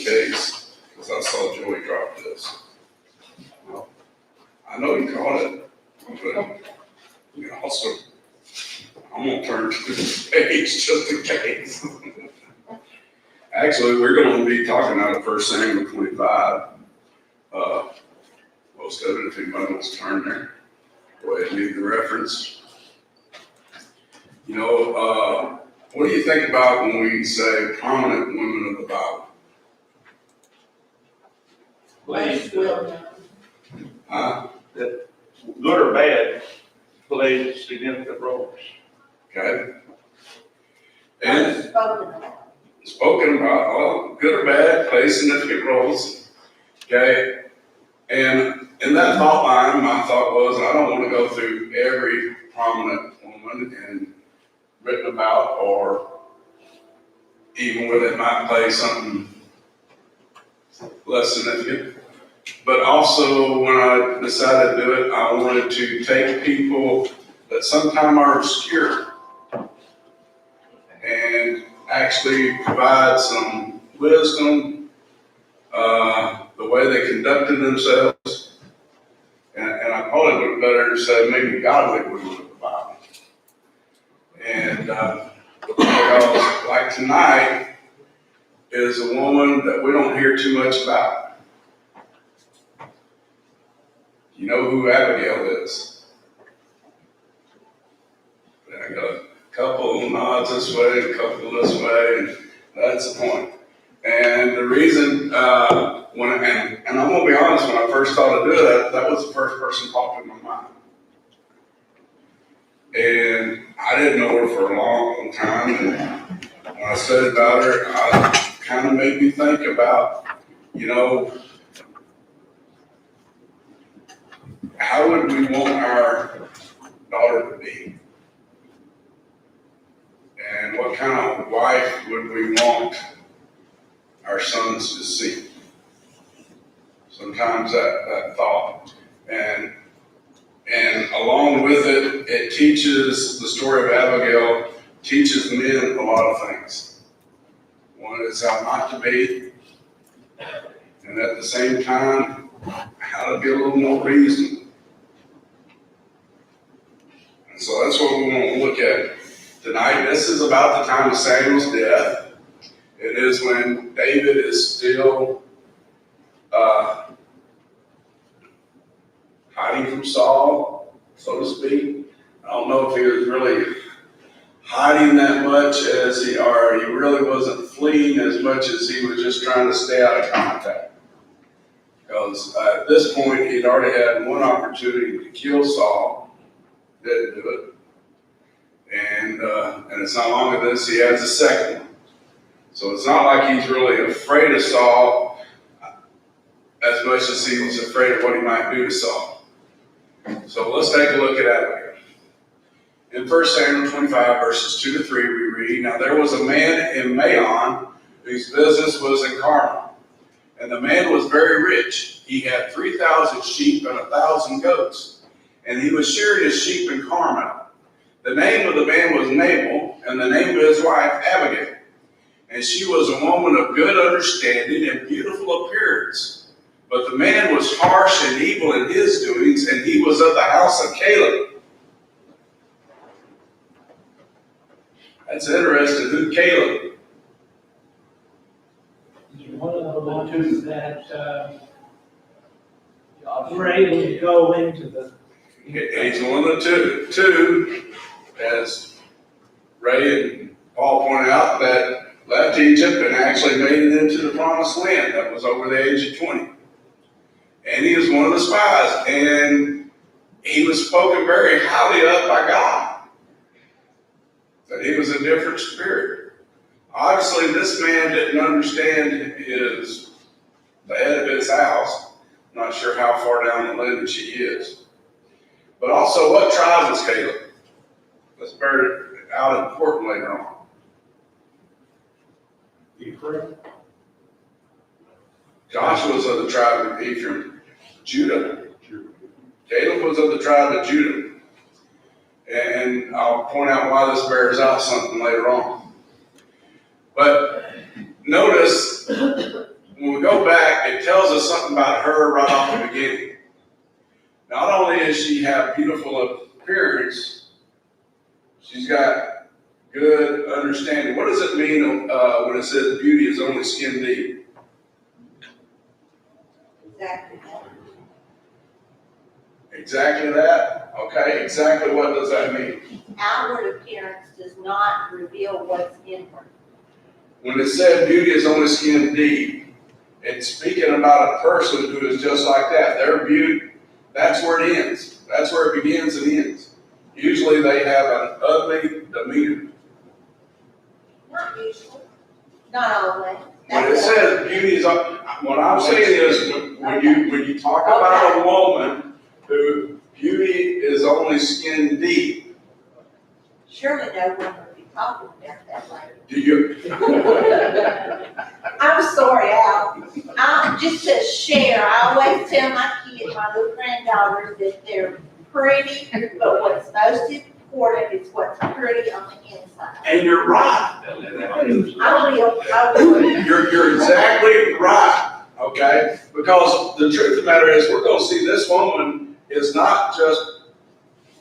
case, because I saw Joey drop this. Well, I know you caught it, but you also, I'm gonna turn to the page just in case. Actually, we're gonna be talking out of 1 Samuel 25. Most of it, if anybody wants to turn there, go ahead and read the reference. You know, what do you think about when we say prominent women of the Bible? That good or bad played significant roles. Okay. And spoken about, well, good or bad, play significant roles. Okay. And in that thought line, my thought was, I don't want to go through every prominent woman and written about, or even where they might play something less significant. But also, when I decided to do it, I wanted to take people that sometimes are obscure and actually provide some wisdom, the way they conducted themselves. And I probably would have better said maybe godly women of the Bible. And because like tonight is a woman that we don't hear too much about. You know who Abigail is? I got a couple nods this way, a couple this way, and that's the point. And the reason, and I'm gonna be honest, when I first thought of doing that, that was the first person popped in my mind. And I didn't know her for a long time, and when I studied about her, it kind of made me think about, you know, how would we want our daughter to be? And what kind of wife would we want our sons to see? Sometimes that thought. And along with it, it teaches, the story of Abigail teaches men a lot of things. One is how not to be, and at the same time, how to be a little more reasonable. And so that's what we want to look at tonight. This is about the time of Samuel's death. It is when David is still hiding from Saul, so to speak. I don't know if he was really hiding that much as he really wasn't fleeing as much as he was just trying to stay out of contact. Because at this point, he'd already had one opportunity to kill Saul, didn't do it. And it's not long as this, he has a second one. So it's not like he's really afraid of Saul as much as he was afraid of what he might do to Saul. So let's take a look at Abigail. In 1 Samuel 25, verses 2 to 3, we read, "Now there was a man in Maon whose business was in Carmel. And the man was very rich. He had 3,000 sheep and 1,000 goats. And he was shearing his sheep in Carmel. The name of the man was Nabal, and the name of his wife Abigail. And she was a woman of good understanding and beautiful appearance. But the man was harsh and evil in his doings, and he was of the house of Caleb." That's interesting. Who Caleb? One of the two that were able to go into the. He's one of the two, as Ray and Paul pointed out, that left Egypt and actually made it into the promised land. That was over the age of 20. And he was one of the spies, and he was spoken very highly of by God, that he was a different spirit. Obviously, this man didn't understand the head of his house. I'm not sure how far down the lineage he is. But also, what tribe was Caleb? Let's bear it out important later on. Ephraim. Joshua was of the tribe of Ephraim. Judah. Caleb was of the tribe of Judah. And I'll point out why this bears out something later on. But notice when we go back, it tells us something about her right off the beginning. Not only does she have beautiful appearance, she's got good understanding. What does it mean when it says beauty is only skin deep? Exactly that. Exactly that? Okay, exactly what does that mean? Outward appearance does not reveal what's inward. When it said beauty is only skin deep, it's speaking about a person who is just like that. Their beauty, that's where it ends. That's where it begins and ends. Usually they have an ugly demeanor. Not usually. Not always. When it says beauty is, what I'm saying is when you talk about a woman who beauty is only skin deep, Surely no one would be talking about that later. do you? I'm sorry, Al. Just to share, I always tell my kids, my little granddaughters, that they're pretty, but what's most important is what's pretty on the inside. And you're right. I will. You're exactly right, okay? Because the truth of the matter is, we're gonna see this woman is not just,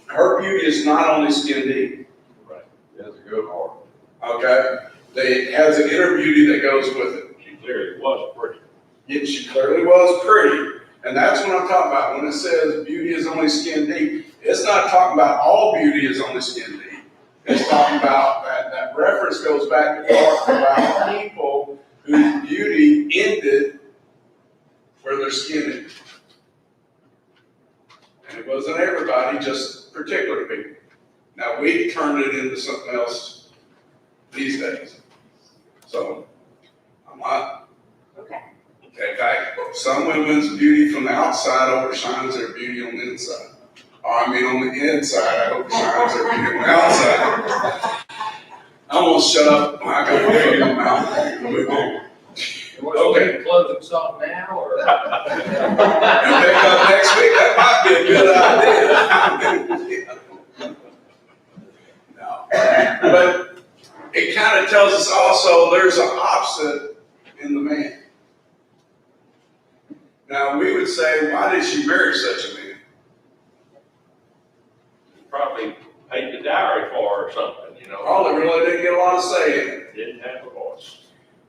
her beauty is not only skin deep, Right. She has a good heart. okay? It has an inner beauty that goes with it. She clearly was pretty. Yet she clearly was pretty, and that's what I'm talking about. When it says beauty is only skin deep, it's not talking about all beauty is only skin deep. It's talking about that reference goes back to talking about people whose beauty ended where their skin ended. And it wasn't everybody, just particular people. Now we turned it into something else these days. So I'm not. Okay. Okay, some women's beauty from the outside overshines their beauty on the inside. Or I mean on the inside, I overshines their beauty on the outside. I'm gonna shut up. I got a big mouth. Move on. Okay. Closing song now, or? And pick up next week. That might be a good idea. No. But it kind of tells us also there's an opposite in the man. Now we would say, why did she marry such a man? Probably paid the dowry for or something, you know. Probably really didn't get a lot of say in it. Didn't have a voice.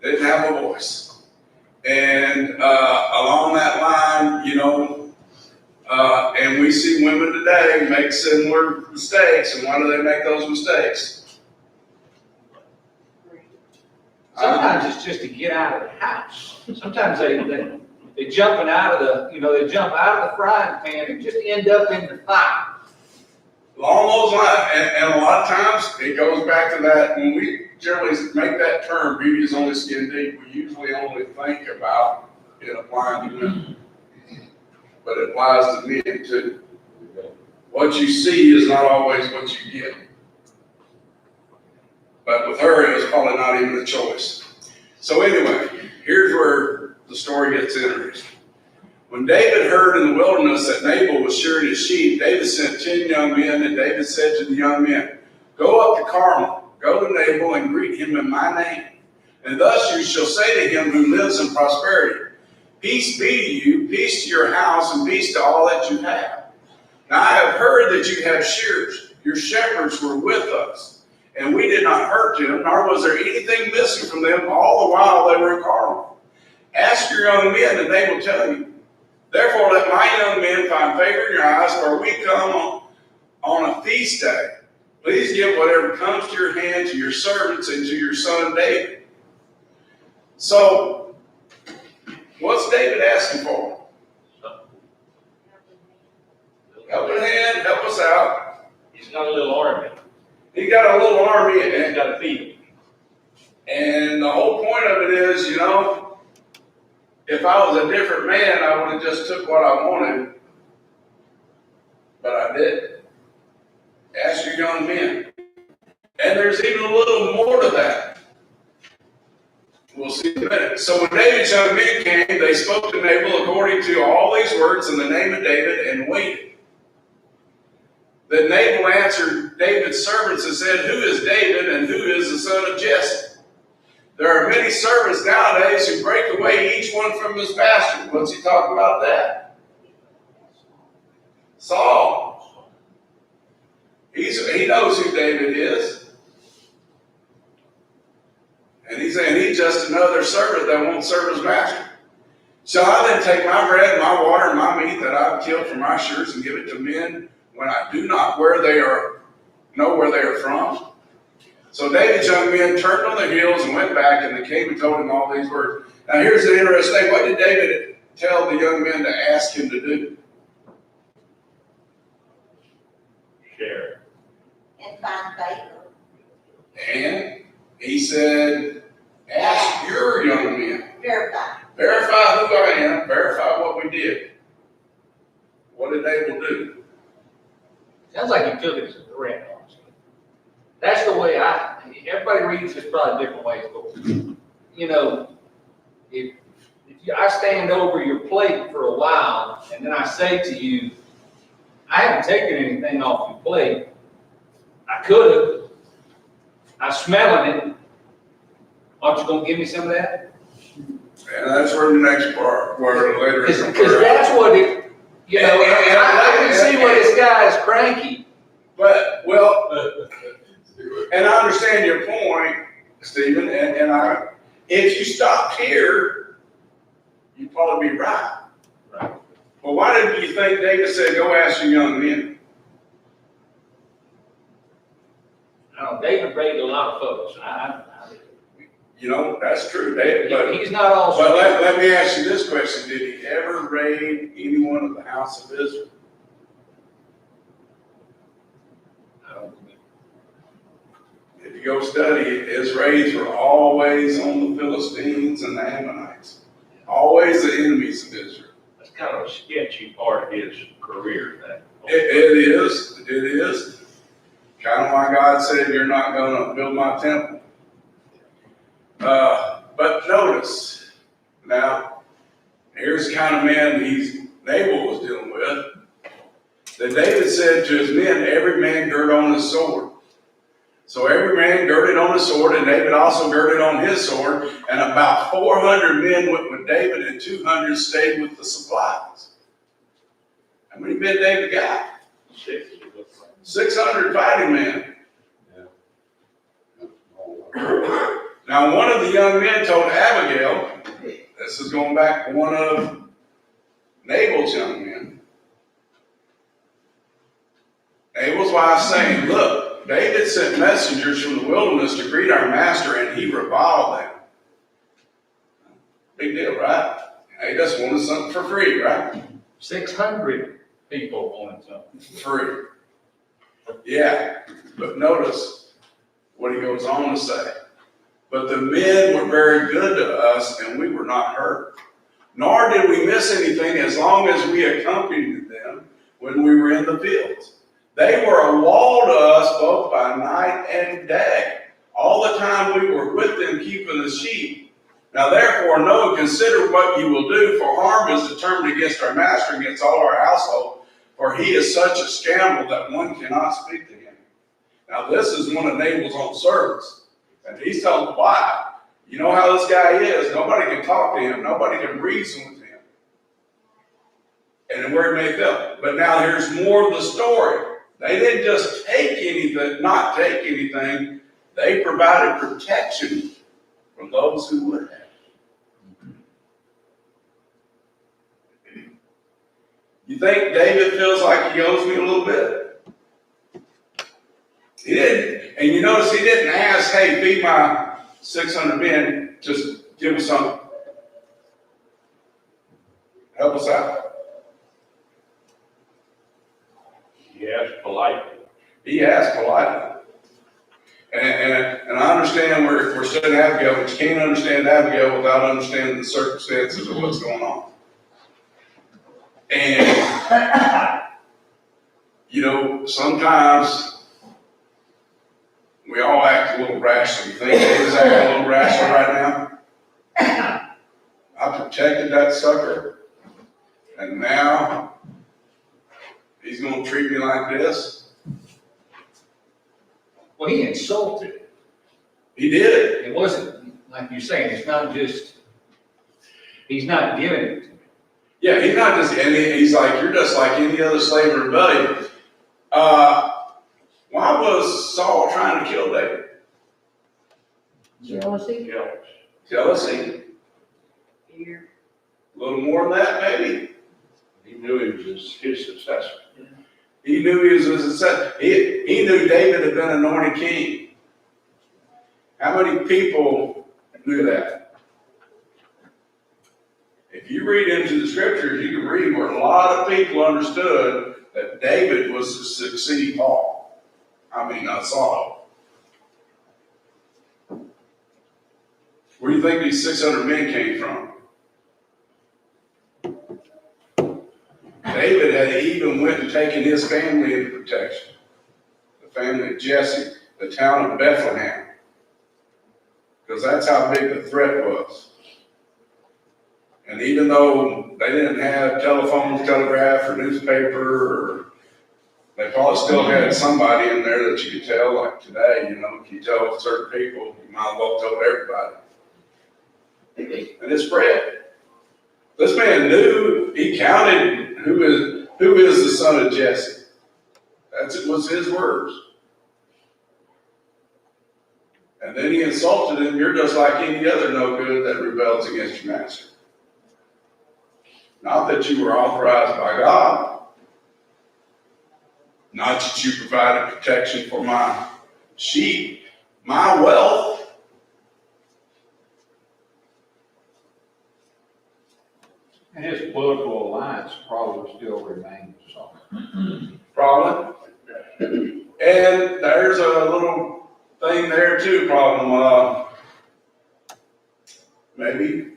Didn't have a voice. And along that line, you know, and we see women today make similar mistakes. And why do they make those mistakes? Sometimes it's just to get out of the house. Sometimes they jumping out of they jump out of the frying pan and just end up in the fire. Along those lines, and a lot of times it goes back to that when we generally make that term, beauty is only skin deep, we usually only think about it applying to women. But it applies to men too. What you see is not always what you get. But with her, it was probably not even a choice. So anyway, here's where the story gets interesting. When David heard in the wilderness that Nabal was shearing his sheep, David sent 10 young men, and David said to the young men, "Go up to Carmel, go to Nabal and greet him in my name. And thus you shall say to him who lives in prosperity, peace be to you, peace to your house, and peace to all that you have. Now I have heard that you have shears. Your shepherds were with us, and we did not hurt them, nor was there anything missing from them all the while they were in Carmel. Ask your young men, and they will tell you. Therefore let my young men find favor in your eyes, for we come on a feast day. Please give whatever comes to your hand to your servants and to your son David." So, what's David asking for? Help a hand, help us out. He's got a little army. He got a little army, He's and, got to feed him. and the whole point of it is, you know, if I was a different man, I would have just took what I wanted, but I didn't. Ask your young men. And there's even a little more to that. We'll see in a minute. So when David's young men came, they spoke to Nabal according to all these words in the name of David and waited. Then Nabal answered David's servants and said, "Who is David and who is the son of Jesse?" There are many servants nowadays who break away each one from his master. What's he talking about that? Saul. He knows who David is. And he's saying he's just another servant that won't serve his master. Shall I then take my bread, my water, and my meat that I have killed from my shears and give it to men when I do not know where they are from? So David's young men turned on their heels and went back, and they came and told him all these words. Now here's the interesting thing. What did David tell the young men to ask him to do? Share. And find favor. And he said, ask your young men. Verify. Verify who I am. Verify what we did. What did David do? Sounds like he took it as a threat, honestly. That's the way everybody reads this probably different ways, but, you know, if I stand over your plate for a while, and then I say to you, I haven't taken anything off your plate. I could have. I'm smelling it. Aren't you gonna give me some of that? And that's where the next part, where later. Because that's what it, you know, I can see where this guy is cranky. But, well, and I understand your point, Stephen, and if you stopped here, you'd probably be right. Right. Well, why did you think David said, go ask your young men? David raised a lot of folks. You know, that's true, David, but He's not all. But let me ask you this question. Did he ever raid anyone of the house of Israel? I don't believe If you go study it, his raids were always on the Philistines and the Ammonites. Always the enemies of Israel. That's kind of a sketchy part of his career, that. It is. Kind of why God said, you're not going to build my temple. But notice, now, here's the kind of man Nabal was dealing with. That David said to his men, every man gird on his sword. So every man girded on his sword, and David also girded on his sword, and about 400 men went with David, and 200 stayed with the supplies. How many men David got? 600 fighting men. Now, one of the young men told Abigail, this is going back to one of Nabal's young men. Nabal's wife saying, look, David sent messengers from the wilderness to greet our master, and he reviled them. Big deal, right? He just wanted something for free, right? 600 people wanted something. Free. Yeah, but notice what he goes on to say. But the men were very good to us, and we were not hurt. Nor did we miss anything as long as we accompanied them when we were in the fields. They were a wall to us both by night and day. All the time we were with them keeping the sheep. Now therefore know and consider what you will do, for harm is determined against our master, against all our household, for he is such a scoundrel that one cannot speak to him. Now this is one of Nabal's own servants. And he's telling the wife, you know how this guy is. Nobody can talk to him. Nobody can reason with him. And then where he made them. But now here's more of the story. They didn't just not take anything. They provided protection from those who would have. You think David feels like he owes me a little bit? He didn't. And you notice he didn't ask, hey, feed my 600 men, just give us something. Help us out. He asked politely. He asked politely. And I understand we're studying Abigail, but you can't understand Abigail without understanding the circumstances of what's going on. And, you know, sometimes we all act a little rashly. You think David's acting a little rashly right now? I protected that sucker, and now he's going to treat me like this? Well, he insulted. He did. It wasn't, like you're saying, it's not just, he's not giving it to me. Yeah, he's not just, and he's like, you're just like any other slave in rebellion. Why was Saul trying to kill David? Jealousy? Jealousy? Here. A little more than that, maybe? He knew he was his successor. He knew he was a success. He knew David had been anointed king. How many people knew that? If you read into the scriptures, you can read where a lot of people understood that David was to succeed Paul. Saul. Where do you think these 600 men came from? David had even went and taken his family into protection. The family of Jesse, the town of Bethlehem. Because that's how big the threat was. And even though they didn't have telephones, telegraph, or newspaper, or they probably still had somebody in there that you could tell, like today, if you tell certain people, you might as well tell everybody. And it spread. This man knew, he counted who is the son of Jesse. That was his words. And then he insulted him, you're just like any other no good that rebels against your master. Not that you were authorized by God. Not that you provided protection for my sheep, my wealth. And his political alliance probably still remains, so. Problem. And there's a little thing there too, problem. Maybe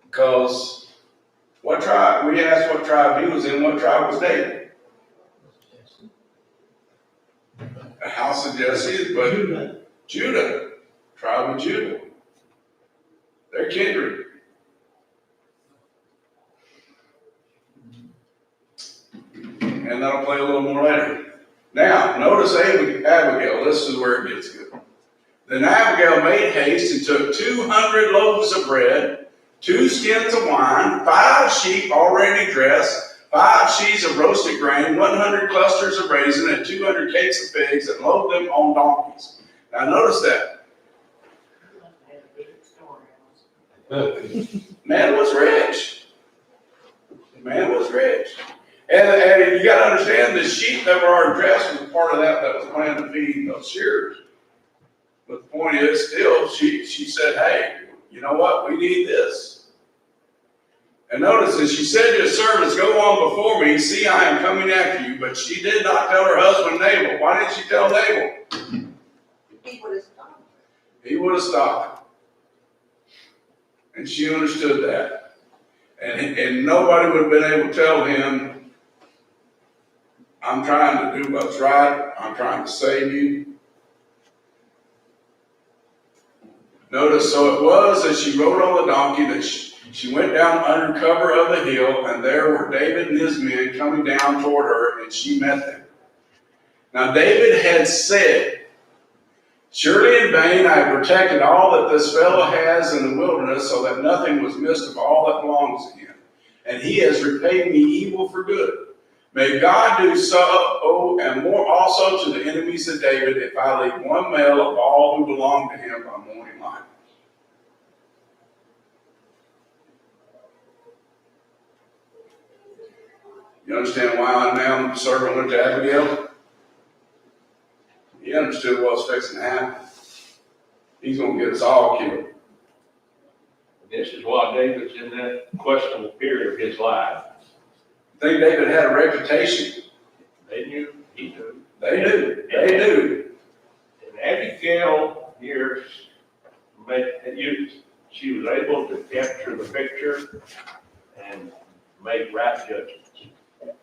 because what tribe, we asked what tribe he was in, what tribe was David? A house of Jesse, but Judah, tribe of Judah. They're kindred. And that'll play a little more later. Now, notice Abigail. This is where it gets good. Then Abigail made haste and took 200 loaves of bread, 2 skins of wine, 5 sheep already dressed, 5 sheaves of roasted grain, 100 clusters of raisin, and 200 cakes of figs, and loaded them on donkeys. Now, notice that. Man was rich. Man was rich. And you got to understand, the sheep that were already dressed was part of that was planned to feed those shearers. But the point is, still, she said, hey, you know what? We need this. And notice that she said to his servants, go on before me. See, I am coming after you. But she did not tell her husband Nabal. Why didn't she tell Nabal? He would have stopped. He would have stopped. And she understood that. And nobody would have been able to tell him, I'm trying to do what's right. I'm trying to save you. Notice, so it was as she rode on the donkey that she went down under cover of the hill, and there were David and his men coming down toward her, and she met them. Now David had said, surely in vain I have protected all that this fellow has in the wilderness, so that nothing was missed of all that belongs to him. And he has repaid me evil for good. May God do so, and more also to the enemies of David, if I leave one male of all who belong to him by morning light. You understand why now the servant went to Abigail? He understood what was fixing to happen. He's going to get us all killed. This is why David's in that questionable period of his life. I think David had a reputation. They knew, he knew. They knew. And Abigail here, she was able to capture the picture and make right judgments.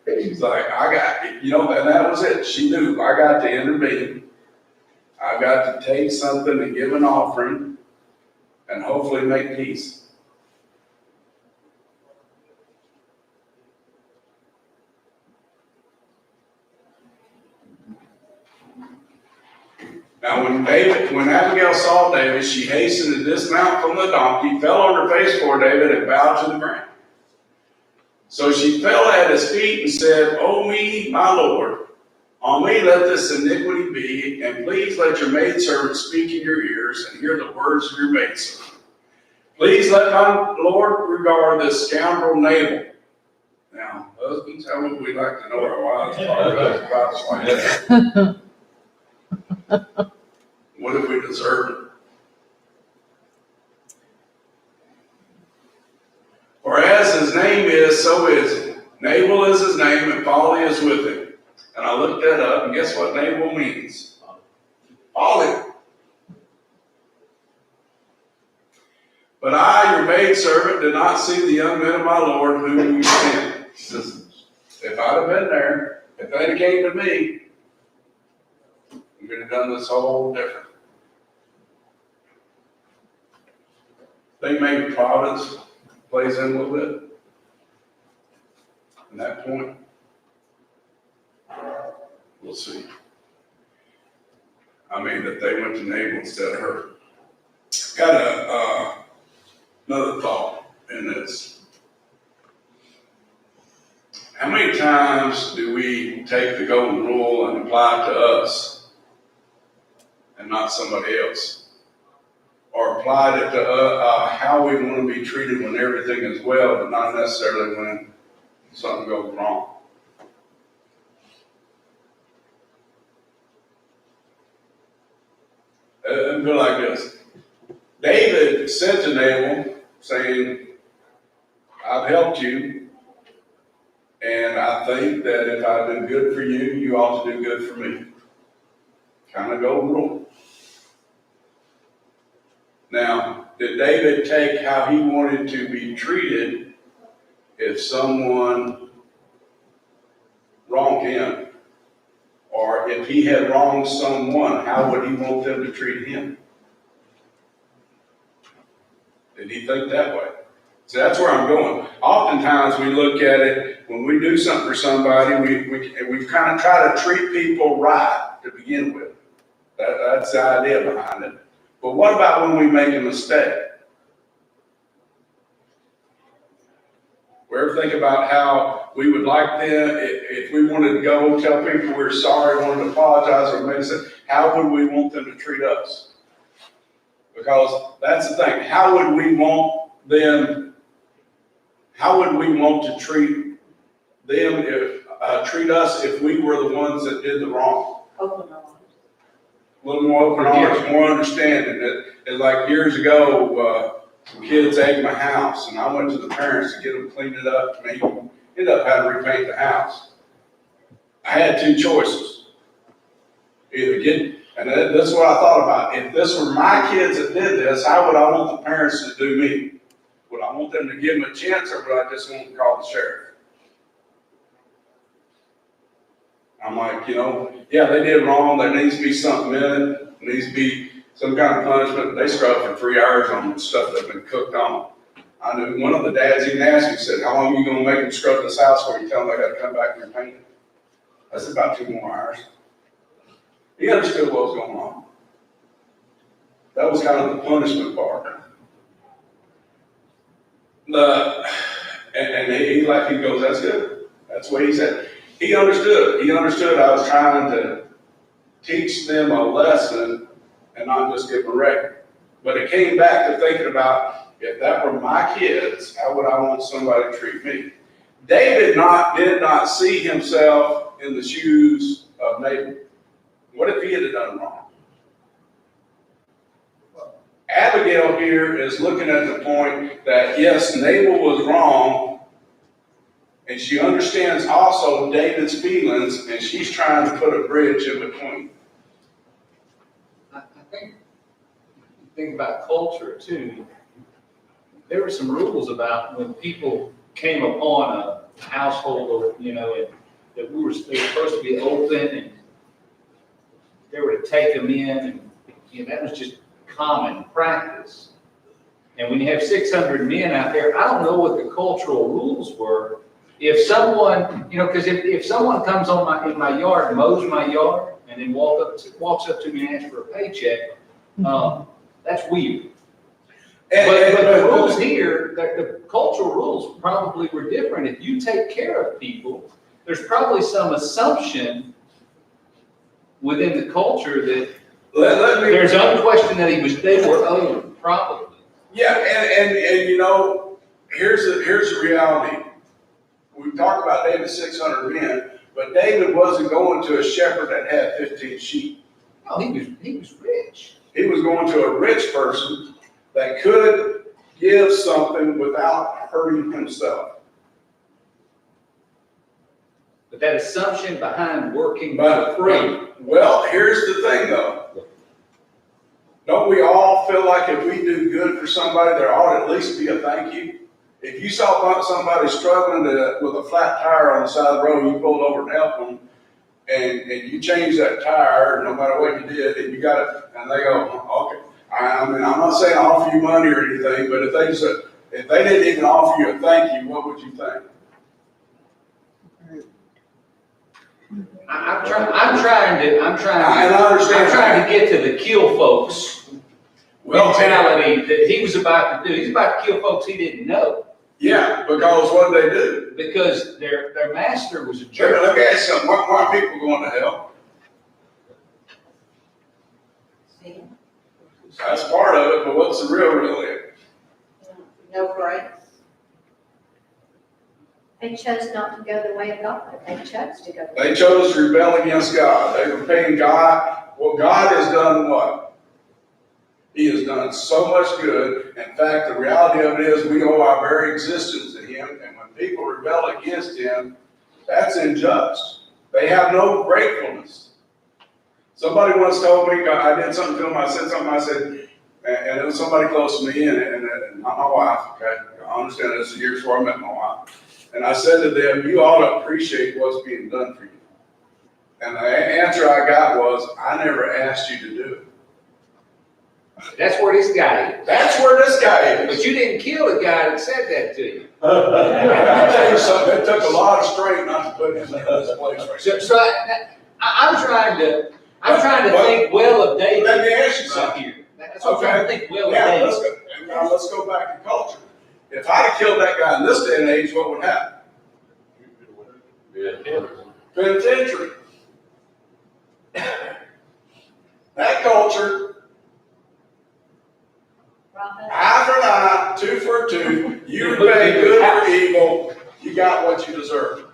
She's like, and that was it. She knew, I got to intervene. I got to take something and give an offering and hopefully make peace. Now, when Abigail saw David, she hastened to dismount from the donkey, fell on her face before David, and bowed to the ground. So she fell at his feet and said, "O me, my Lord, on me let this iniquity be, and please let your maidservant speak in your ears and hear the words of your maidservant. Please let my Lord regard this scoundrel Nabal." Now, husbands, how would we like to know our wives about us like that? What if we deserved it? For as his name is, so is he. Nabal is his name, and folly is with him. And I looked that up, and guess what Nabal means? Folly. But I, your maidservant, did not see the young men of my Lord whom you sent. He says, if I'd have been there, if they'd have came to me, we could have done this whole different. I think maybe providence plays in a little bit. At that point, we'll see. I mean, that they went to Nabal instead of her. Got another thought in this. How many times do we take the golden rule and apply it to us and not somebody else? Or applied it to how we want to be treated when everything is well, but not necessarily when something goes wrong. It'd be like this. David said to Nabal, saying, I've helped you, and I think that if I've been good for you, you ought to do good for me. Kind of golden rule. Now, did David take how he wanted to be treated if someone wronged him? Or if he had wronged someone, how would he want them to treat him? Did he think that way? So that's where I'm going. Oftentimes we look at it, when we do something for somebody, we kind of try to treat people right to begin with. That's the idea behind it. But what about when we make a mistake? We ever think about how we would like them, if we wanted to go tell people we're sorry, wanted to apologize or make a mistake, how would we want them to treat us? Because that's the thing. How would we want them, how would we want to treat them treat us if we were the ones that did the wrong? Open arms. A little more open arms, more understanding. It's like years ago, some kids egged my house, and I went to the parents to get them cleaned it up, and they ended up having to repaint the house. I had two choices. Either get, and this is what I thought about. If this were my kids that did this, how would I want the parents to do me? Would I want them to give them a chance, or would I just want to call the sheriff? I'm like, yeah, they did wrong. There needs to be something in it. There needs to be some kind of punishment. They scrubbed for 3 hours on stuff that's been cooked on. I knew one of the dads even asked me, said, how long are you going to make them scrub this house for? You tell them I got to come back and repaint it. I said, about 2 more hours. He understood what was going on. That was kind of the punishment part. And he goes, that's good. That's what he said. He understood. He understood I was trying to teach them a lesson and not just give them a record. But it came back to thinking about, if that were my kids, how would I want somebody to treat me? David did not see himself in the shoes of Nabal. What if he had done wrong? Abigail here is looking at the point that, yes, Nabal was wrong, and she understands also David's feelings, and she's trying to put a bridge in between. I think about culture too. There were some rules about when people came upon a household, and that they were supposed to be open, and they were to take them in, and that was just common practice. And when you have 600 men out there, I don't know what the cultural rules were. If someone, because if someone comes in my yard, mows my yard, and then walks up to me and asks for a paycheck, that's weird. But the rules here, the cultural rules probably were different. If you take care of people, there's probably some assumption within the culture that there's unquestioned that they were owed, probably. Yeah, and you know, here's the reality. We talk about David's 600 men, but David wasn't going to a shepherd that had 15 sheep. No, he was rich. He was going to a rich person that could give something without hurting himself. But that assumption behind working But, for free. well, here's the thing though. Don't we all feel like if we do good for somebody, there ought to at least be a thank you? If you saw somebody struggling with a flat tire on the side of the road, you pulled over and helped them, and you changed that tire, no matter what you did, and you got it, and they go, okay. I mean, I'm not saying offer you money or anything, but if they didn't even offer you a thank you, what would you think? I'm trying to get to the kill folks mentality that he was about to do. He's about to kill folks he didn't know. Yeah, because what did they do? Because their master was a Let jerk. me ask you something. Why are people going to hell? That's part of it, but what's the real is? No grace. They chose not to go the way of God. They chose to go. They chose to rebel against God. They were paying God. Well, God has done what? He has done so much good. In fact, the reality of it is we owe our very existence to Him. And when people rebel against Him, that's unjust. They have no gratefulness. Somebody once told me, I did something to them, I said something, I said, and it was somebody close to me, and not my wife, okay? I understand this is years before I met my wife. And I said to them, you ought to appreciate what's being done for you. And the answer I got was, I never asked you to do it. That's where this guy is. That's where this guy is. But you didn't kill the guy that said that to you. I'll tell you something, it took a lot of strength not to put him in this place right So I'm trying to think well of David. Let me ask you right something. here. That's what I'm trying to think well of Yeah, David. let's go back to culture. If I'd have killed that guy in this day and age, what would happen? Penitentiary. That culture, eye for an eye, tooth for a tooth, you repay good for evil, you got what you deserve.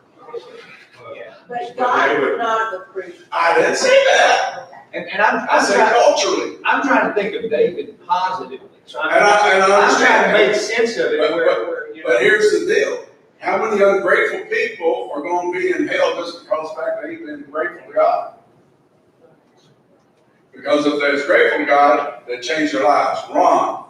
But God would not have approved. I didn't say that. And I said culturally. I'm trying to think of David positively. So And I I'm understand. trying to make sense of it. Where, you know. But here's the deal. How many ungrateful people are going to be in hell just because of the fact they've been grateful to God? Because if they're grateful to God, they change their lives. Ron.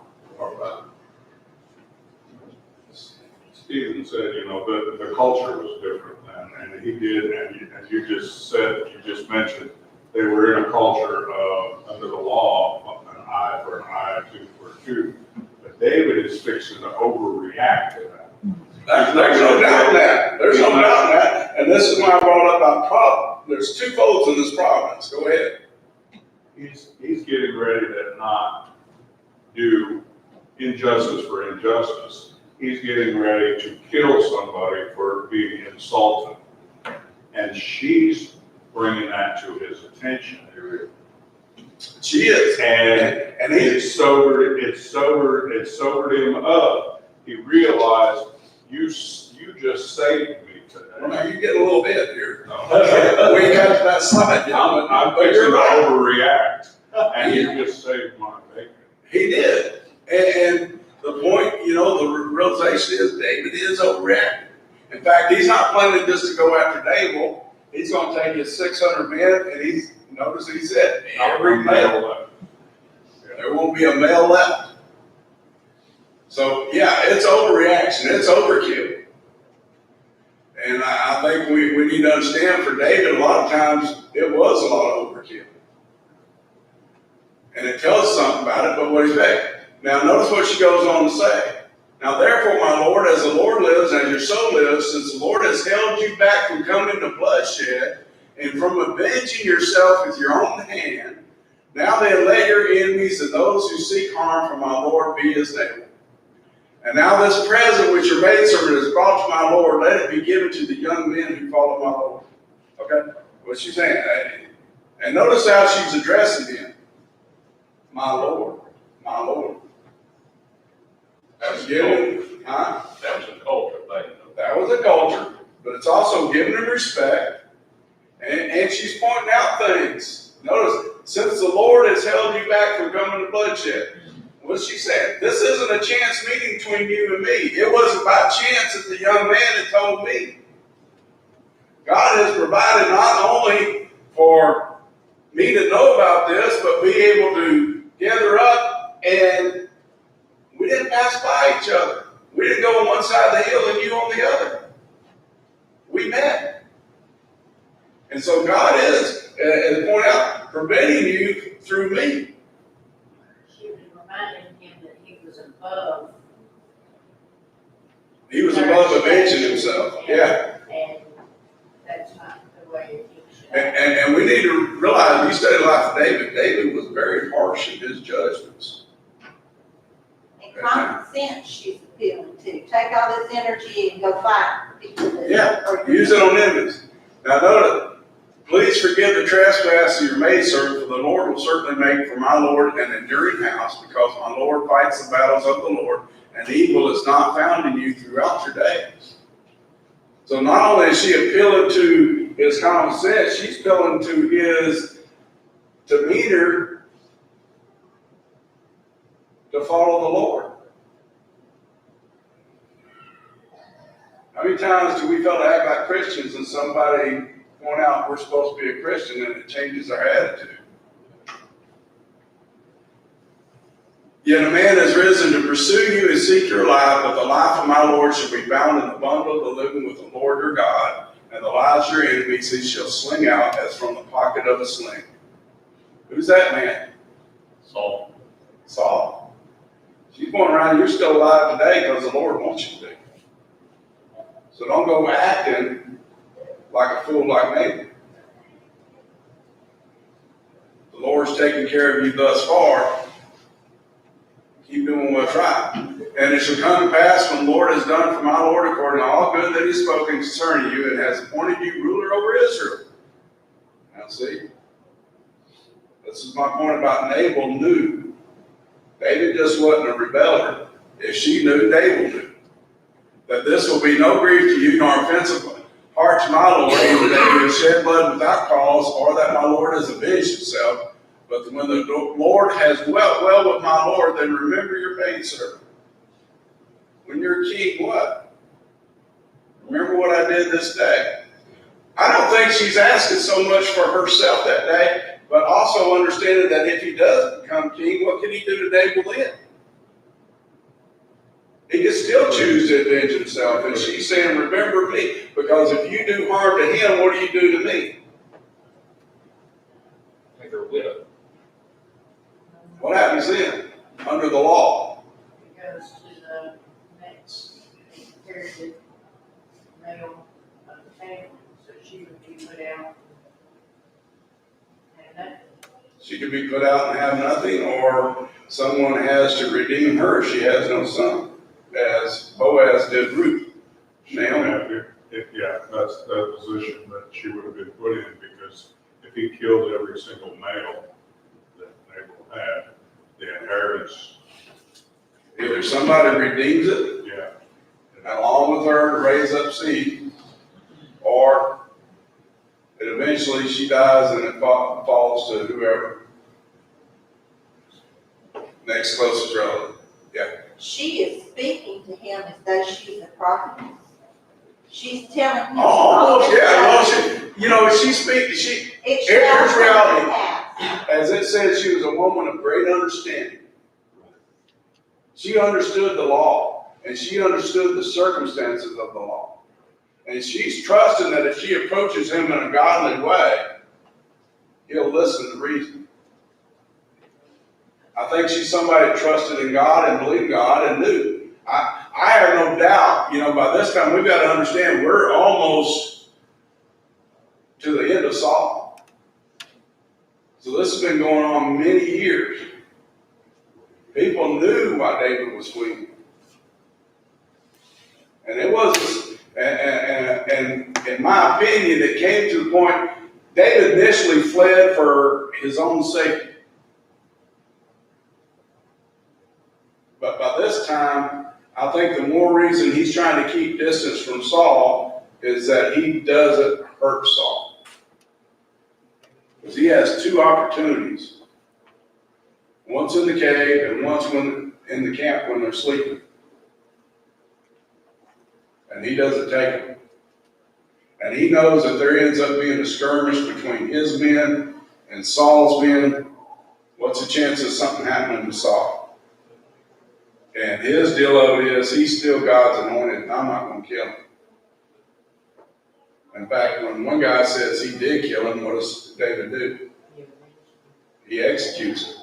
Stephen said, the culture was different then, and he did, and as you just mentioned, they were in a culture of, under the law, an eye for an eye, a tooth for a tooth. But David is fixing to overreact to that. There's no doubt in that. There's no doubt in that. And this is why I brought up about problem. There's two folds in this providence. Go ahead. He's getting ready to not do injustice for injustice. He's getting ready to kill somebody for being insulted. And she's bringing that to his attention. She is. And it sobered him up. He realized, you just saved me today. Well, now you get a little bit here. We got to that side. I'm But fixing you're to right. overreact, and you just saved my bacon. He did. And the point, the realization is David is overreacting. In fact, he's not planning just to go after David. He's going to take his 600 men, and notice he said, every male. There won't be a male left. So, yeah, it's overreaction. It's overkill. And I think we need to understand for David, a lot of times, it was a lot of overkill. And it tells us something about it, but what he's saying. Now, notice what she goes on to say. Now, therefore, my Lord, as the Lord lives, and as your soul lives, since the Lord has held you back from coming to bloodshed, and from avenging yourself with your own hand, now then let your enemies and those who seek harm from my Lord be as they will. And now this present which your maidservant has brought to my Lord, let it be given to the young men who follow my Lord. Okay? What's she saying? And notice how she's addressing him. My Lord. My Lord. That's given. Huh? That was a culture thing. That was a culture. But it's also giving him respect. And she's pointing out things. Notice, since the Lord has held you back from coming to bloodshed. What's she saying? This isn't a chance meeting between you and me. It wasn't by chance that the young man had told me. God has provided not only for me to know about this, but be able to gather up, and we didn't pass by each other. We didn't go on one side of the hill and you on the other. We met. And so God is, as pointed out, preventing you through me. She was reminding him that he was above. He was above avenging himself. Yeah. And that's not the way it should. And we need to realize, we study the life of David. David was very harsh in his judgments. And common sense she's appealing to. Take all this energy and go fight people that Yeah, are. use it on enemies. Now notice, please forgive the trespass of your maidservant, for the Lord will certainly make for my Lord an enduring house, because my Lord fights the battles of the Lord, and evil is not found in you throughout your days. So not only is she appealing to his common sense, she's appealing to his demeanor to follow the Lord. How many times do we fail to act like Christians and somebody point out we're supposed to be a Christian and it changes our attitude? Yet a man has risen to pursue you and seek your life, but the life of my Lord shall be bound in the bundle of the living with the Lord your God, and the lives of your enemies he shall sling out as from the pocket of a sling. Who's that man? Saul. Saul. She's going around, you're still alive today because the Lord wants you to be. So don't go acting like a fool like me. The Lord's taking care of you thus far. Keep doing what's right. And it shall come to pass when the Lord has done for my Lord according to all good that he's spoken concerning you, and has appointed you ruler over Israel. Now see, this is my point about Nabal knew. David just wasn't a rebeller. If she knew, David knew. That this will be no grief to you, nor offensive heart to my Lord, either that you have shed blood without cause, or that my Lord has avenged himself. But when the Lord has dwelt well with my Lord, then remember your maidservant. When you're king, what? Remember what I did this day. I don't think she's asking so much for herself that day, but also understanding that if he does become king, what can he do to Nabal then? He can still choose to avenge himself. And she's saying, remember me, because if you do harm to him, what do you do to me? Make her a widow. What happens then under the law? It goes to the next inherited male of the family, so she would be put out. And that, She could be put out and have nothing, or someone has to redeem her if she has no son, as Boaz did Ruth. Naomi. Yeah, that's that position that she would have been put in, because if he killed every single male that Nabal had, the inheritance, Either somebody redeems it, yeah, and along with her to raise up seed, or it eventually she dies and it falls to whoever. Next closest relative. Yeah. She is speaking to him as though she's a prophetess. She's telling him. Oh, yeah. Well, she speaks. It here's shall come reality. to pass. As it says, she was a woman of great understanding. She understood the law, and she understood the circumstances of the law. And she's trusting that if she approaches him in a godly way, he'll listen to reason. I think she's somebody that trusted in God and believed God and knew. I have no doubt, by this time we've got to understand we're almost to the end of Saul. So this has been going on many years. People knew why David was fleeing. And it was, and in my opinion, it came to the point, David initially fled for his own safety. But by this time, I think the more reason he's trying to keep distance from Saul is that he doesn't hurt Saul. Because he has two opportunities. Once in the cave and once in the camp when they're sleeping. And he doesn't take them. And he knows that there ends up being a skirmish between his men and Saul's men. What's the chance of something happening to Saul? And his deal of it is, he's still God's anointed, and I'm not going to kill him. In fact, when one guy says he did kill him, what does David do? He executes him.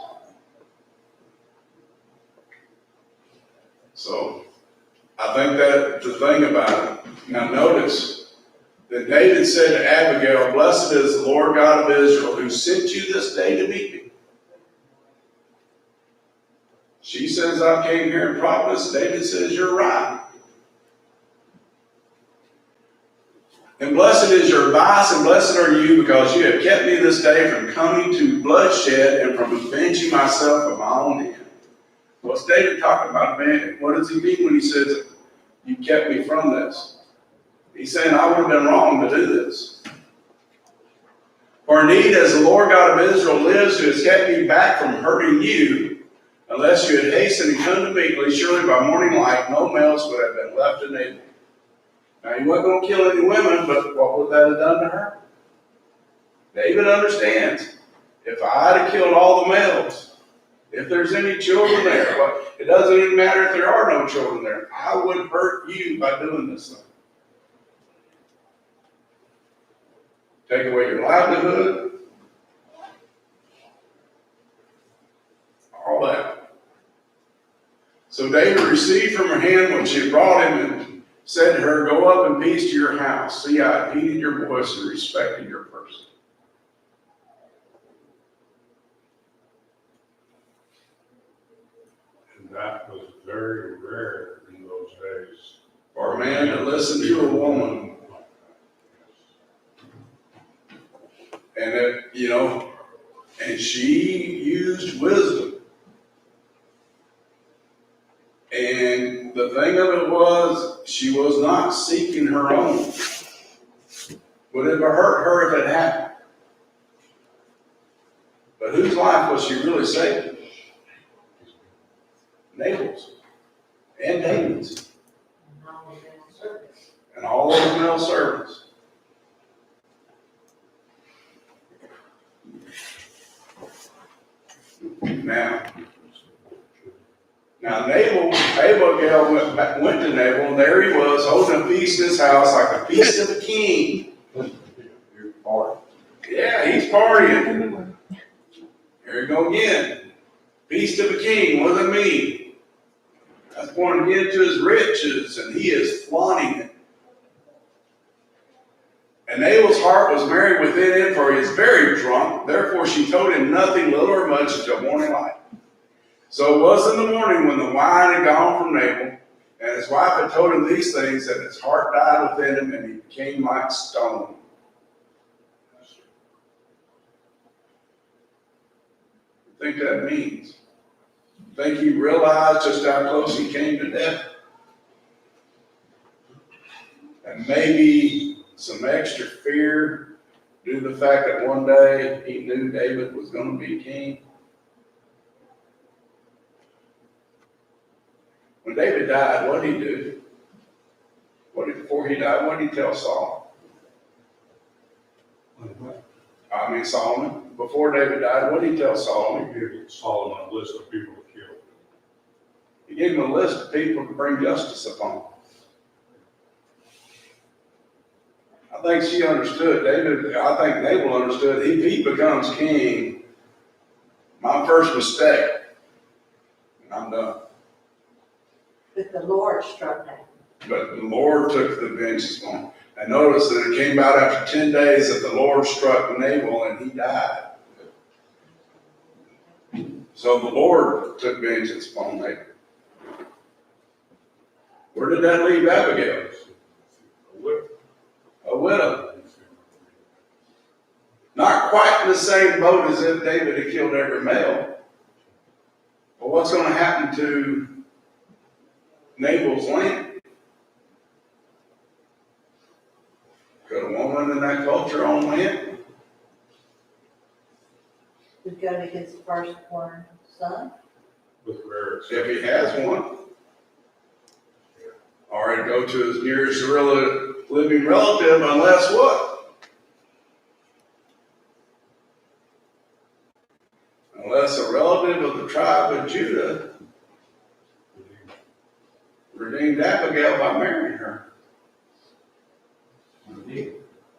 So, I think that's the thing about it. Now notice that David said to Abigail, "Blessed is the Lord God of Israel, who sent you this day to meet me." She says, "I came here in Providence." David says, "You're right." And blessed is your advice, and blessed are you, because you have kept me this day from coming to bloodshed and from avenging myself of my own hand. What's David talking about, man? What does he mean when he says, you kept me from this? He's saying, I would have been wrong to do this. For indeed, as the Lord God of Israel lives, who has kept me back from hurting you, unless you had hastened and come to me, surely by morning light, no males would have been left in Israel. Now, he wasn't going to kill any women, but what would that have done to her? David understands. If I had killed all the males, if there's any children there, well, it doesn't even matter if there are no children there. I would hurt you by doing this thing. Take away your livelihood. All that. So David received from her hand what she had brought him and said to her, "Go up in peace to your house. See, I have heeded your voice and respected your person." And that was very rare in those days. For a man to listen to a woman. And it, and she used wisdom. And the thing of it was, she was not seeking her own. Would it have hurt her if it happened? But whose life was she really saving? Nabal's. And David's. And all of the male servants. Now Abigail went to Nabal, and there he was, holding a feast in his house like a feast of a king. Yeah, he's partying. Here we go again. Feast of a king, what does it mean? That's pointing again to his riches, and he is flaunting it. And Nabal's heart was merry within him, for he is very drunk. Therefore she told him nothing, little or much, until morning light. So it was in the morning when the wine had gone from Nabal, and his wife had told him these things, that his heart died within him, and he became like stone. What do you think that means? Think he realized just how close he came to death? And maybe some extra fear due to the fact that one day he knew David was going to be king. When David died, what did he do? Before he died, what did he tell Saul? Solomon. Before David died, what did he tell Solomon? He gave Solomon a list of people to kill. He gave him a list of people to bring justice upon. I think she understood. I think Nabal understood. If he becomes king, my first mistake, and I'm done. But the Lord struck him. But the Lord took the vengeance on him. And notice that it came out after 10 days that the Lord struck Nabal and he died. So the Lord took vengeance upon Nabal. Where did that leave Abigail? A widow. Not quite in the same boat as if David had killed every male. But what's going to happen to Nabal's land? Could a woman in that culture own land? Would go to his firstborn son. With rare If he has one. Or he'd go to his nearest living relative, unless what? Unless a relative of the tribe of Judah redeemed Abigail by marrying her.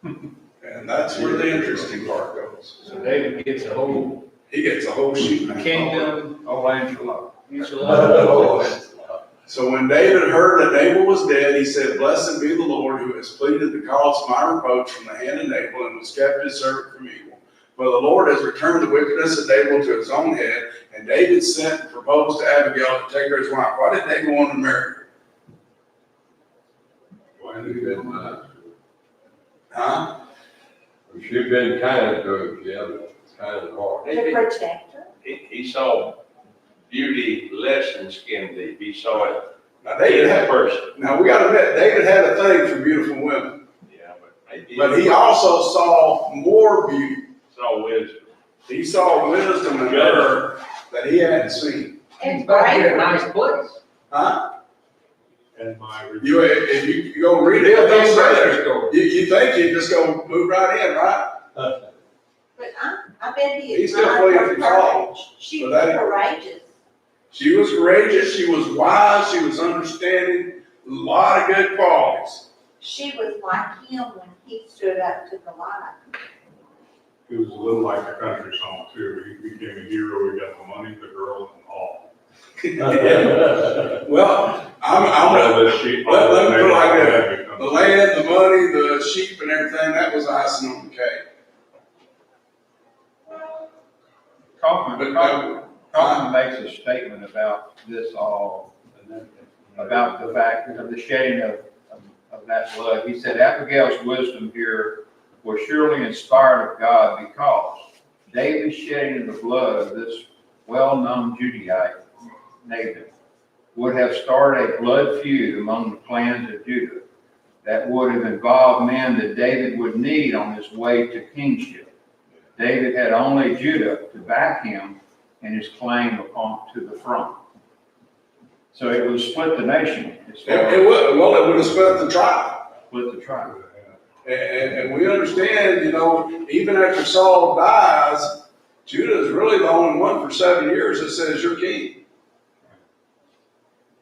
And that's where the interesting part goes. So David gets a whole He gets a whole sheep. kingdom, Oh, enchilada. So when David heard that Nabal was dead, he said, "Blessed be the Lord who has pleaded the cause of my reproach from the hand of Nabal and has kept his servant from evil. For the Lord has returned the wickedness of Nabal to his own head." And David sent and proposed to Abigail to take her as wife. Why did David want to marry her? Why did you been nice? Huh? She'd been kind to him, yeah, but kind of hard. To protect her. He saw beauty less than skin deep. He saw it Now in David a had, person. now we got to admit, David had a thing for beautiful women, Yeah, but but he also saw more beauty. saw wisdom. He saw wisdom in her that he hadn't seen. he's back in a nice place. Huh? And my. If you go read it, Bill don't say Gates' it. story. You think you just go move right in, right? But I bet he He's still admired her playing for college. courage. She So was that- courageous. She was courageous, she was wise, she was understanding, a lot of good qualities. She was like him when he stood up to Goliath. He was a little like a country song too. He became a hero. He got the money, the girl, and all. Well, I'm All that sheep. let me put it like that. that. the land, the money, the sheep and everything, that was icing on the cake. Kaufman makes a statement about this all, about the fact of the shedding of that blood. He said, Abigail's wisdom here was surely inspired of God because David's shedding of the blood of this well-known Judahite, Nathan, would have started a blood feud among the clans of Judah that would have involved men that David would need on his way to kingship. David had only Judah to back him in his claim to the throne. So it would split the nation. It would have split the tribe. Split the tribe. And we understand, even after Saul dies, Judah is really the only one for 7 years that says you're king.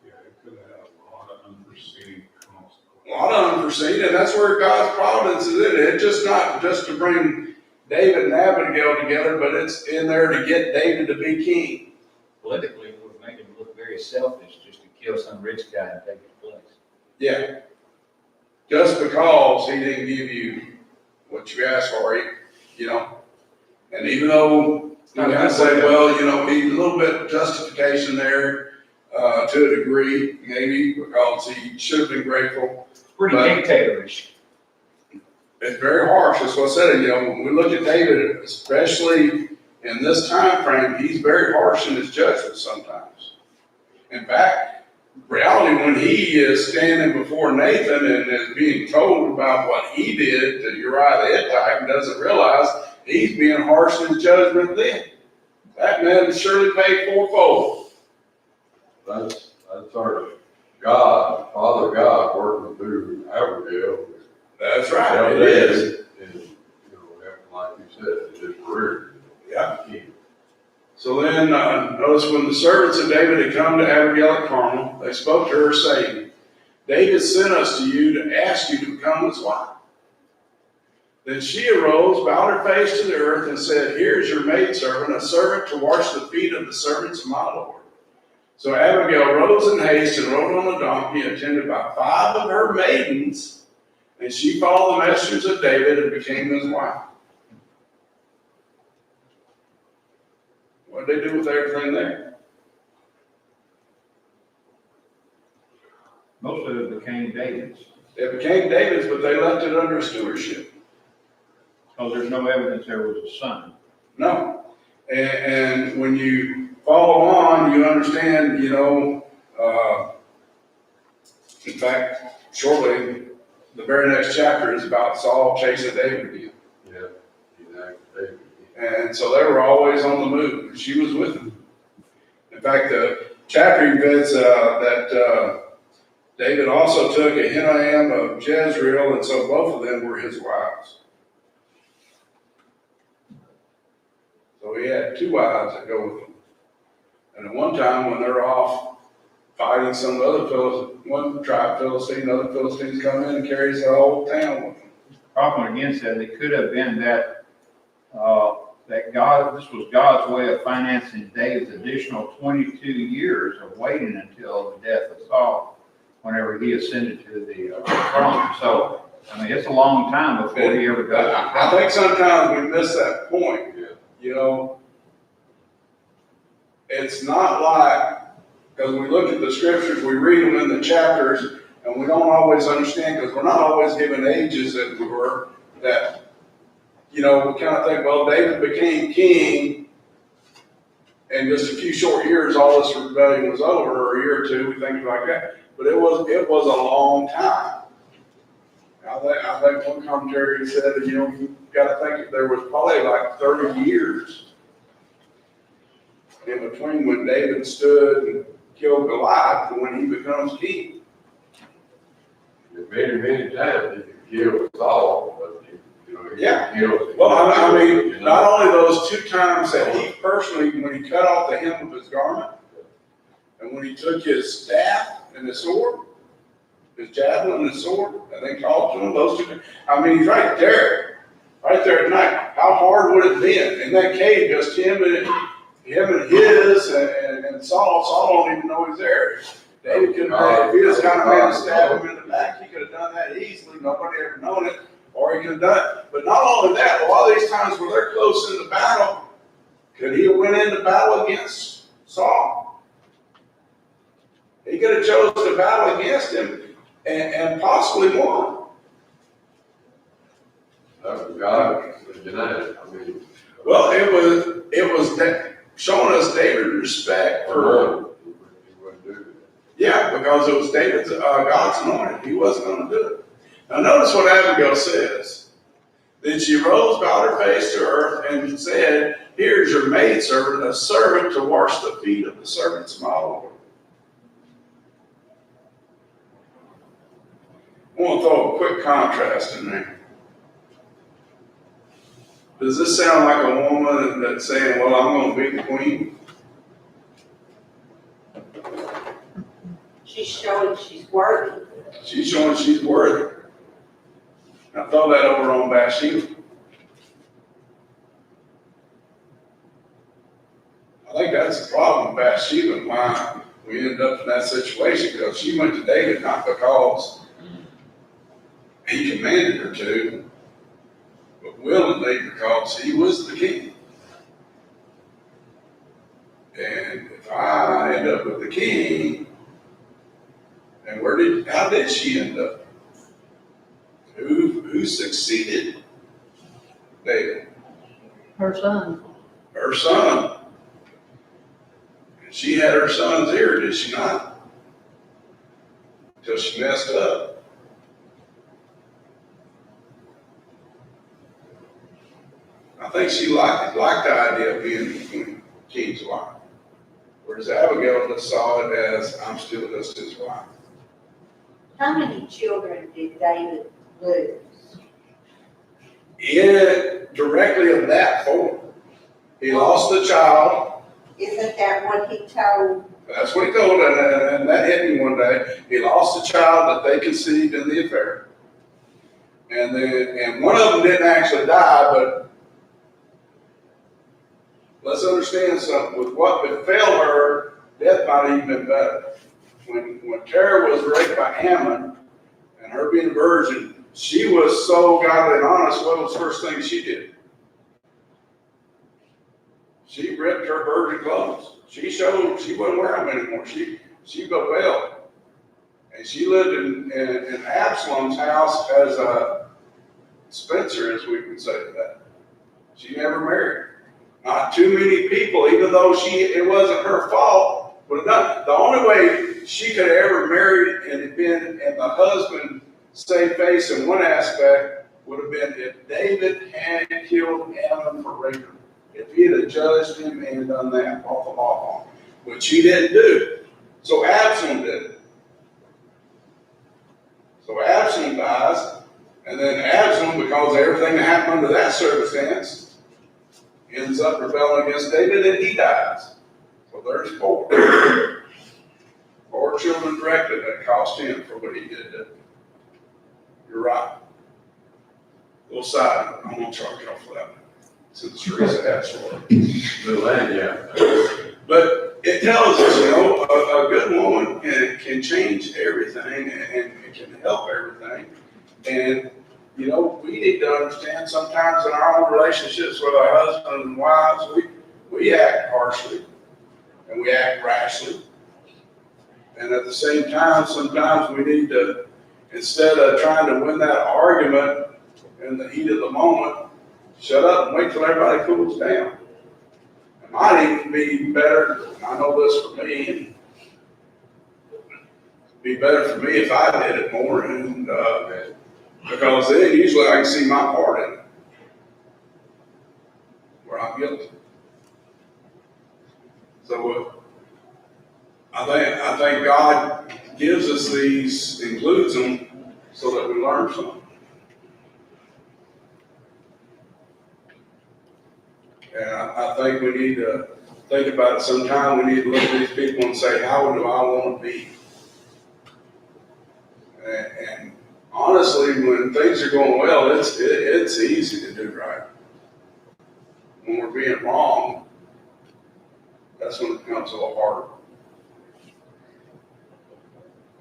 Yeah, it could have a lot of unforeseen consequences. A lot of unforeseen, and that's where God's providence is in it. It's just not just to bring David and Abigail together, but it's in there to get David to be king. Politically, it would make him look very selfish just to kill some rich guy and take his place. Yeah. Just because he didn't give you what you asked for, And even though you can say, well, he's a little bit of justification there to a degree, maybe, because he should have been grateful. Pretty But- dictatorish. It's very harsh. That's what I said. When we look at David, especially in this time frame, he's very harsh in his judgment sometimes. In fact, reality, when he is standing before Nathan and is being told about what he did to Uriah the Hittite and doesn't realize he's being harsh in his judgment then. That man surely paid fourfold. That's our God, Father God working through Abigail. That's right. It is. And, like you said, it's his career. Yeah. So then, notice when the servants of David had come to Abigail at Carmel, they spoke to her, saying, David sent us to you to ask you to become his wife. Then she arose, bowed her face to the earth, and said, Here is your maidservant, a servant to wash the feet of the servants of my Lord. So Abigail rose in haste and rode on a donkey, attended by 5 of her maidens, And she followed the message of David and became his wife. What did they do with everything there? Most of it became David's, It became David's, but they left it under stewardship. because there's no evidence there was a son. No. And when you follow on, you understand, in fact, shortly, the very next chapter is about Saul chasing David again. Yeah, exactly. And so they were always on the move, and she was with him. In fact, the chapter events that David also took Ahinoam of Jezreel, and so both of them were his wives. So he had two wives that go with him. And at one time, when they're off fighting some other Philistine, one tribe Philistine, other Philistines come in and carries the whole town with them. Problem against that, it could have been that, that God, this was God's way of financing David's additional 22 years of waiting until the death of Saul, whenever he ascended to the throne. So, I mean, it's a long time before he ever got I think sometimes we miss that point. Yeah. It's not like, because we look at the scriptures, we read them in the chapters, and we don't always understand, because we're not always given ages that we were, that, we kind of think, well, David became king, and just a few short years, all this rebellion was over, or a year or two, we think like that. But it was a long time. I think one commentary said that, you got to think there was probably like 30 years in between when David stood and killed Goliath and when he becomes king. Many times he could kill Saul, but he Yeah. killed. Well, I mean, not only those two times that he personally, when he cut off the hem of his garment, and when he took his staff and his sword, his javelin and his sword, and they called to him, those two, I mean, he's right there at night. How hard would it have been in that cave, just him and his and Saul? Saul don't even know he's there. David could have, if he was kind of man to stab him in the back, he could have done that easily. Nobody ever known it, or he could have done it. But not only that, a lot of these times where they're close into battle, could he have went into battle against Saul? He could have chosen to battle against him and possibly won. God was denied. I mean. Well, it was showing us David's respect for. He wouldn't do that. Yeah, because it was David's, God's anointed. He wasn't going to do it. Now notice what Abigail says. Then she rose, bowed her face to earth, and said, "Here's your maidservant, a servant to wash the feet of the servants of my Lord." I want to throw a quick contrast in there. Does this sound like a woman that's saying, "Well, I'm going to be the queen"? She's showing she's worthy. She's showing she's worthy. Now throw that over on Bathsheba. I think that's the problem with Bathsheba and why we ended up in that situation, because she went to David not because he commanded her to, but willingly because he was the king. And if I end up with the king, and how did she end up? Who succeeded David? Her son. Her son. And she had her son's ear, did she not? Until she messed up. I think she liked the idea of being the king's wife. Whereas Abigail just saw it as, I'm still just his wife. How many children did David lose? Directly of that form. He lost the child. Isn't that what he told? That's what he told, and that hit me one day. He lost the child that they conceived in the affair. And one of them didn't actually die, but let's understand something. With what befell her, death might have even been better. When Tara was raped by Ammon, and her being a virgin, she was so godly and honest, what was the first thing she did? She ripped her virgin clothes. She showed she wasn't wearing them anymore. She rebelled. And she lived in Absalom's house as a Spencer, as we would say to that. She never married. Not too many people, even though it wasn't her fault, would have done it. The only way she could have ever married and the husband saved face in one aspect would have been if David had killed Amnon for rape. If he had judged him and done that, brought the law on, which he didn't do. So Absalom did it. So Absalom dies, and then Absalom, because of everything that happened under that circumstance, ends up rebelling against David, and he dies. So there's 4. 4 children directly that cost him for what he did. You're right. Little side note, I'm gonna charge y'all for that, since Teresa asked for it. The land, yeah. But it tells us, a good woman can change everything and it can help everything. And, we need to understand sometimes in our own relationships with our husbands and wives, we act harshly and we act rashly. And at the same time, sometimes we need to, instead of trying to win that argument in the heat of the moment, shut up and wait till everybody cools down. It might even be better, I know this for me, be better for me if I did it more, and because then usually I can see my part in it, where I'm guilty. So I think God gives us these, includes them, so that we learn something. And I think we need to think about it sometime. We need to look at these people and say, how do I want to be? And honestly, when things are going well, it's easy to do right. When we're being wrong, that's when it becomes a little harder.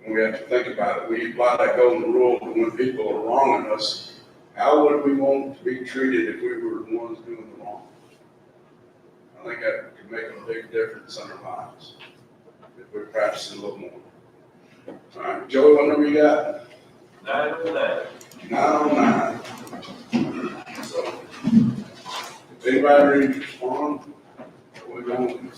And we have to think about it. We apply that golden rule, but when people are wronging us, how would we want to be treated if we were the ones doing the wrong? I think that could make a big difference in our lives if we practice it a little more. All right, Joey, what number you got? 909. 909. So, if anybody ready to respond, we're going.